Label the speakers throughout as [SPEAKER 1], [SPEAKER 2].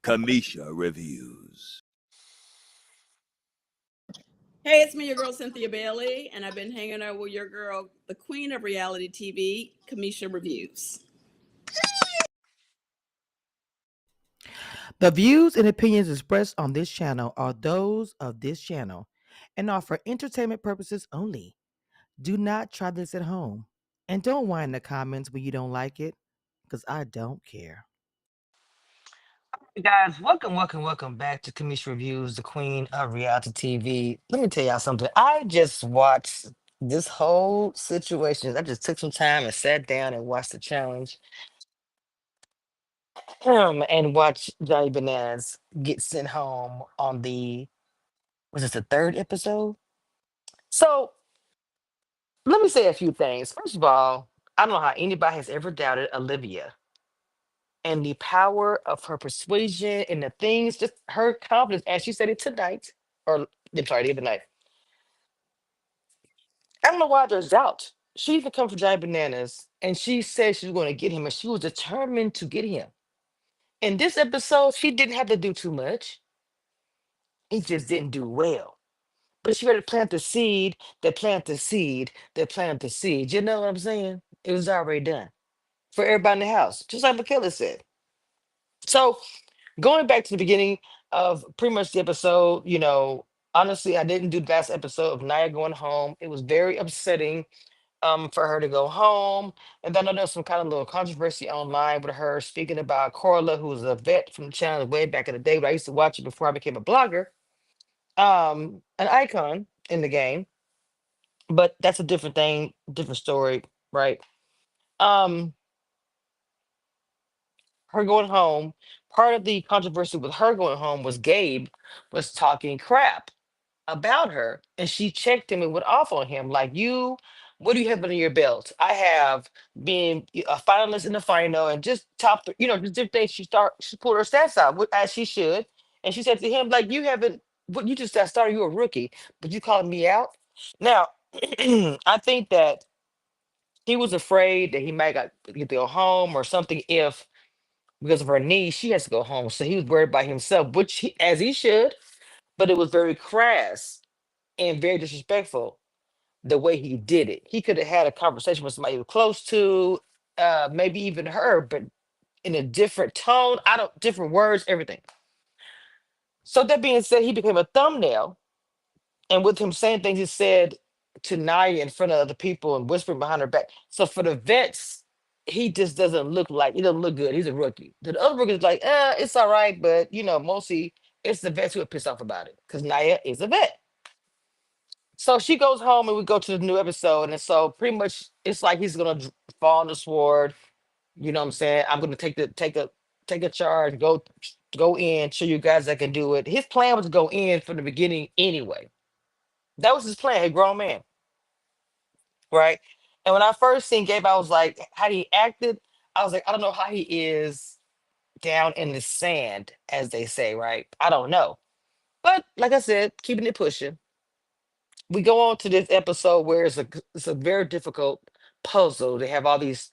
[SPEAKER 1] Kamisha Reviews.
[SPEAKER 2] Hey, it's me, your girl Cynthia Bailey, and I've been hanging out with your girl, the queen of reality TV, Kamisha Reviews.
[SPEAKER 3] The views and opinions expressed on this channel are those of this channel and are for entertainment purposes only. Do not try this at home. And don't whine in the comments when you don't like it, because I don't care.
[SPEAKER 4] Hey guys, welcome back to Kamish Reviews, the queen of reality TV. Let me tell y'all something. I just watched this whole situation. I just took some time and sat down and watched the challenge and watched Johnny Bananas get sent home on was this the third episode? So let me say a few things. First of all, I don't know how anybody has ever doubted Olivia and the power of her persuasion and the things, just her confidence, as she said it tonight, or I'm sorry, the other night. I don't know why there's doubt. She even come for Giant Bananas and she said she was going to get him and she was determined to get him. In this episode, she didn't have to do too much. He just didn't do well. But she ready to plant the seed, that plant the seed, that plant the seed. You know what I'm saying? It was already done for everybody in the house, just like Michaela said. So going back to the beginning of pretty much the episode, honestly, I didn't do the last episode of Naya going home. It was very upsetting for her to go home. And then I know there's some kind of little controversy online with her speaking about Corla, who was a vet from the channel way back in the day, but I used to watch it before I became a blogger, an icon in the game. But that's a different thing, different story, right? Um, her going home, part of the controversy with her going home was Gabe was talking crap about her, and she checked him and went off on him like, you, what do you have under your belt? I have been a finalist in the final and just just different things. She pulled her stats out, as she should, and she said to him like, you haven't, what, you just got started, you're a rookie, but you calling me out now. I think that he was afraid that he might get to go home or something if, because of her knee, she has to go home, so he was worried about himself, as he should, but it was very crass and very disrespectful the way he did it. He could have had a conversation with somebody he was close to, maybe even her, but in a different tone. I don't different words, everything. So that being said, he became a thumbnail, and with him saying things he said to Naya in front of other people and whispering behind her back. So for the vets, he just doesn't look like he doesn't look good. He's a rookie. The other rookies like, it's all right, but mostly it's the vets who are pissed off about it because Naya is a vet. So she goes home and we go to the new episode. And so pretty much it's like he's gonna fall on the sword. You know what I'm saying? I'm gonna take a charge, go in, show you guys I can do it. His plan was to go in from the beginning anyway. That was his plan, a grown man, right? And when I first seen Gabe, I was like, how he acted, I was like, I don't know how he is down in the sand, as they say, right? I don't know. But like I said, keeping it pushing. We go on to this episode where it's a very difficult puzzle. They have all these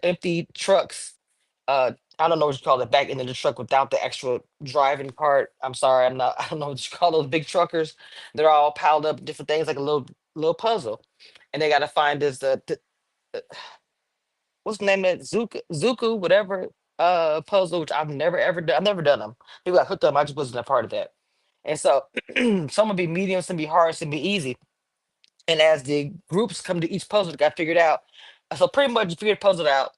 [SPEAKER 4] empty trucks. I don't know what you call it, back into the truck without the actual driving part. I'm sorry, I'm not. I don't know what you call those big truckers. They're all piled up different things like a little puzzle, and they got to find this uh, what's the name of it, Zuku, whatever puzzle, which I've never ever done. I've never done them. People got hooked up. I just wasn't a part of that. And so some will be medium, some be hard, some be easy. And as the groups come to each puzzle that got figured out, so pretty much you figure the puzzle out,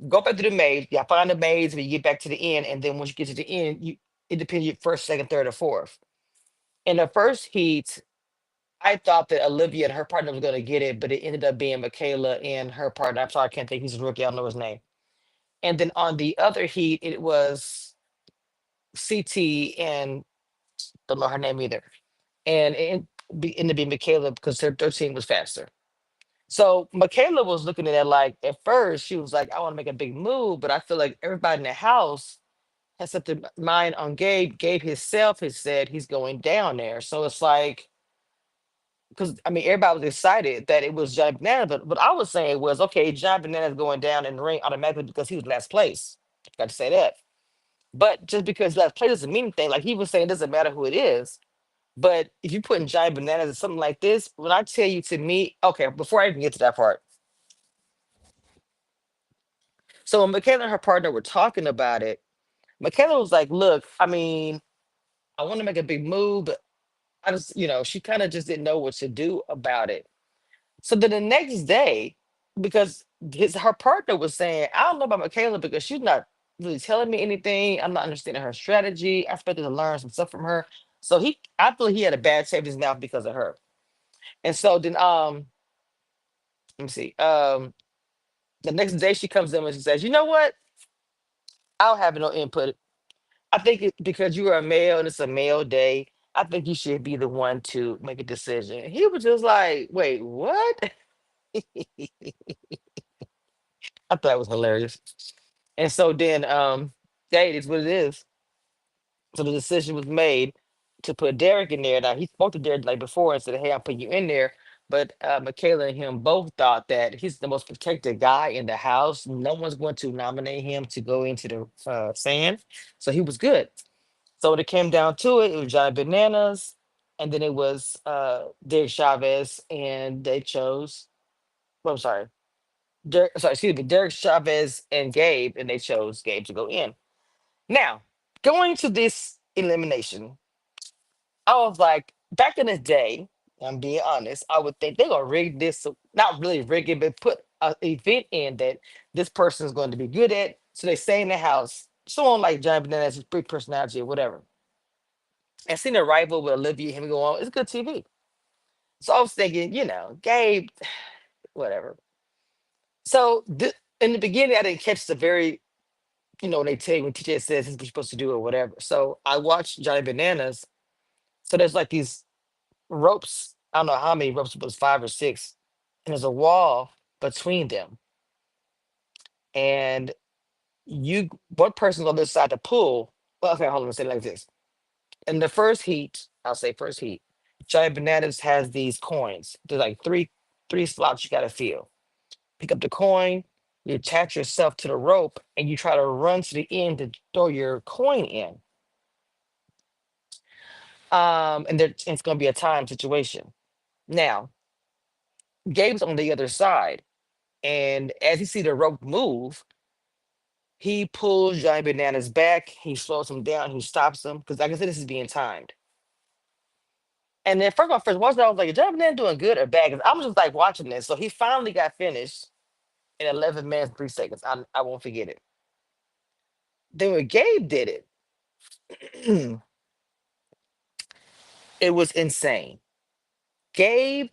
[SPEAKER 4] go back to the maze, you find the maze when you get back to the end, and then once you get to the end, it depends your first, second, third, or fourth. In the first heat, I thought that Olivia and her partner was gonna get it, but it ended up being Michaela and her partner. I'm sorry, I can't think. He's a rookie. I don't know his name. And then on the other heat, it was CT and don't know her name either. And ended up being Michaela because their team was faster. So Michaela was looking at it like at first she was like, I want to make a big move, but I feel like everybody in the house has set their mind on Gabe. Gabe himself has said he's going down there. So it's like, because I mean everybody was excited that it was John Banana, but what I was saying was okay, John Banana's going down in the ring automatically because he was last place. Got to say that. But just because that play doesn't mean anything, like he was saying, it doesn't matter who it is. But if you put in giant bananas or something like this, when I tell you to me, okay, before I even get to that part, so when Michaela and her partner were talking about it, Michaela was like, "Look, I mean, I want to make a big move, but I just, she kind of just didn't know what to do about it." So then the next day, because her partner was saying, "I don't know about Michaela because she's not really telling me anything. I'm not understanding her strategy. I expected to learn some stuff from her." So I feel he had a bad taste in his mouth because of her. And so then, let me see. The next day she comes in and she says, "You know what? I don't have no input. I think because you are a male and it's a male day, I think you should be the one to make a decision." He was just like, "Wait, what?" I thought it was hilarious. And so then, that is what it is. So the decision was made to put Derek in there. Now he spoke to Derek like before and said, "Hey, I'll put you in there." But Michaela and him both thought that he's the most protected guy in the house. No one's going to nominate him to go into the sand. So he was good. So when it came down to it, it was Johnny Bananas, and then it was Derek Chavez, and they chose. Well, I'm sorry, excuse me, Derek Chavez and Gabe, and they chose Gabe to go in. Now, going to this elimination, I was like, back in the day, I'm being honest, I would think they're gonna rig this, not really rig it, but put an event in that this person is going to be good at. So they stay in the house. Someone like Johnny Bananas, his big personality or whatever. And seeing a rival with Olivia him go on, it's good TV. So I was thinking, Gabe, whatever. So in the beginning, I didn't catch the very, when they tell you when TJ says this is what you're supposed to do or whatever. So I watched Johnny Bananas. So there's like these ropes. I don't know how many ropes, it was 5 or 6, and there's a wall between them. And one person's on this side to pull. Well, okay, hold on, say it like this. In the first heat, I'll say first heat, Giant Bananas has these coins. There's like three slots you gotta fill. Pick up the coin, you attach yourself to the rope, and you try to run to the end to throw your coin in. And it's gonna be a time situation. Now, Gabe's on the other side, and as he see the rope move, he pulls Giant Bananas back. He slows him down. He stops him because, like I said, this is being timed. And then first, when I first watched it, I was like, "Is Giant Banana doing good or bad?" Because I'm just like watching this. So he finally got finished in 11 minutes and 3 seconds. I won't forget it. Then when Gabe did it, it was insane. Gabe,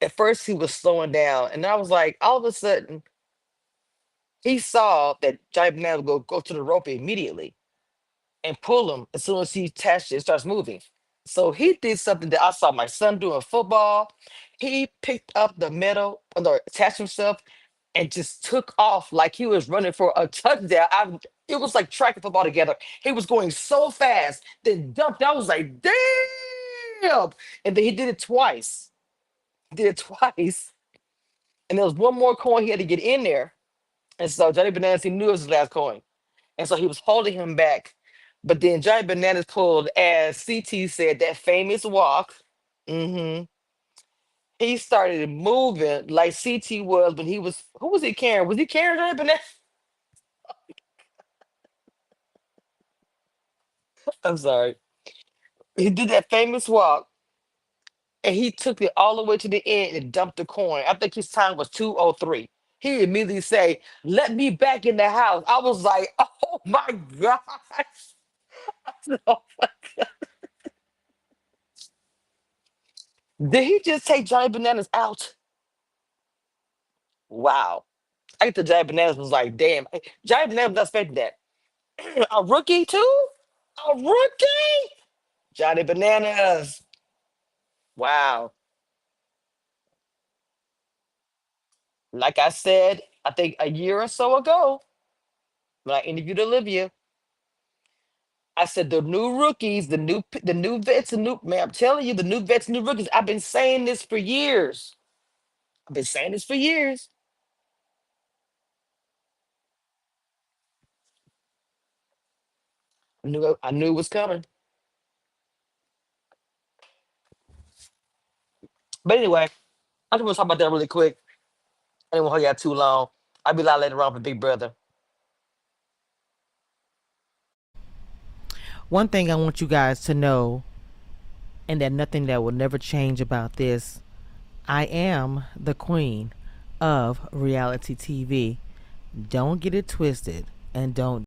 [SPEAKER 4] at first, he was slowing down, and I was like, all of a sudden, he saw that Giant Banana would go to the rope immediately and pull him as soon as he attached it, it starts moving. So he did something that I saw my son do in football. He picked up the metal, or attached himself, and just took off like he was running for a touchdown. It was like track and football together. He was going so fast, then dumped. I was like, damn! And then he did it twice. Did it twice. And there was one more coin he had to get in there. And so Johnny Bananas, he knew it was his last coin. And so he was holding him back. But then Johnny Bananas pulled, as CT said, that famous walk. hmm He started moving like CT was when he was, who was he carrying? Was he carrying Johnny Bananas? I'm sorry. He did that famous walk and he took it all the way to the end and dumped the coin. I think his time was 2:03. He immediately say, "Let me back in the house." I was like, "Oh my gosh." Did he just take Johnny Bananas out? Wow. I get the Johnny Bananas was like, damn. Johnny Bananas was not expecting that. A rookie too? A rookie? Johnny Bananas. Wow. Like I said, I think a year or so ago, when I interviewed Olivia, I said the new rookies, the new vets, the new man. I'm telling you, the new vets, new rookies. I've been saying this for years. I've been saying this for years. I knew it was coming. But anyway, I just want to talk about that really quick. I didn't want to hold you too long. I'll be live later on for Big Brother.
[SPEAKER 3] One thing I want you guys to know, and that nothing that will never change about this, I am the queen of reality TV. Don't get it twisted, and don't